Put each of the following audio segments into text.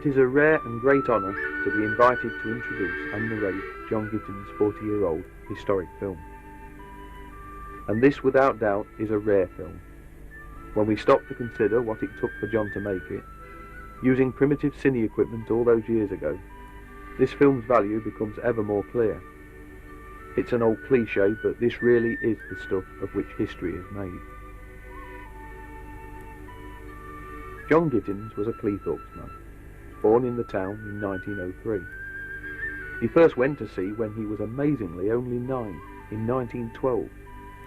is a rare and great honour to be invited to introduce and narrate John Gittens' 40-year-old historic film. And this, without doubt, is a rare film. When we stop to consider what it took for John to make it, using primitive cine equipment all those years ago, this film's value becomes ever more clear. It's an old cliché, but this really is the stuff of which history is made. John Gittens was a Cleethorpes man, born in the town in 1903. He first went to sea when he was amazingly only 9, in 1912,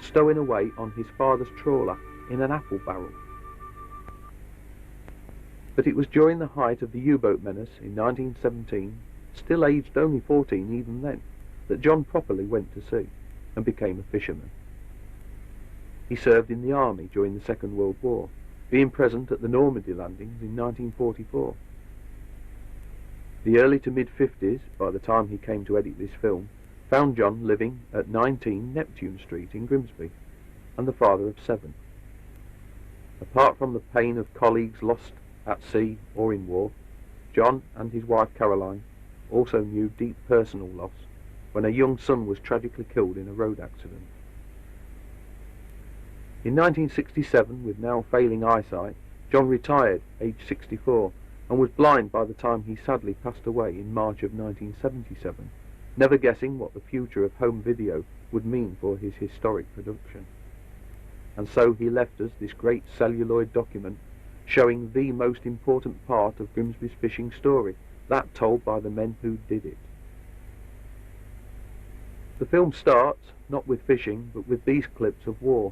stowing away on his father's trawler in an apple barrel. But it was during the height of the U-boat menace in 1917, still aged only 14 even then, that John properly went to sea and became a fisherman. He served in the army during the Second World War, being present at the Normandy landings in 1944. The early to mid-50s, by the time he came to edit this film, found John living at 19 Neptune Street in Grimsby, and the father of 7. Apart from the pain of colleagues lost at sea or in war, John and his wife Caroline also knew deep personal loss when a young son was tragically killed in a road accident. In 1967, with now failing eyesight, John retired, aged 64, and was blind by the time he sadly passed away in March of 1977, never guessing what the future of home video would mean for his historic production. And so he left us this great celluloid document showing the most important part of Grimsby's fishing story, that told by the men who did it. The film starts, not with fishing, but with these clips of war,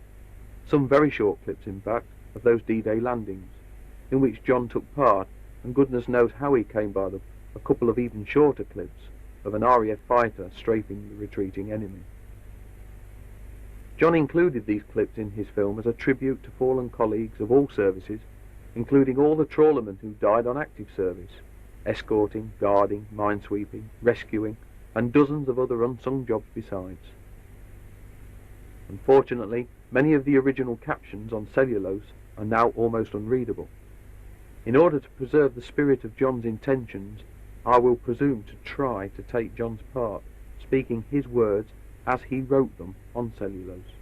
some very short clips in fact, of those D-Day landings, in which John took part, and goodness knows how he came by them, a couple of even shorter clips of an RAF fighter strafing the retreating enemy. John included these clips in his film as a tribute to fallen colleagues of all services, including all the trawlermen who died on active service, escorting, guarding, minesweeping, rescuing, and dozens of other unsung jobs besides. Unfortunately, many of the original captions on cellulose are now almost unreadable. In order to preserve the spirit of John's intentions, I will presume to try to take John's part, speaking his words as he wrote them on cellulose.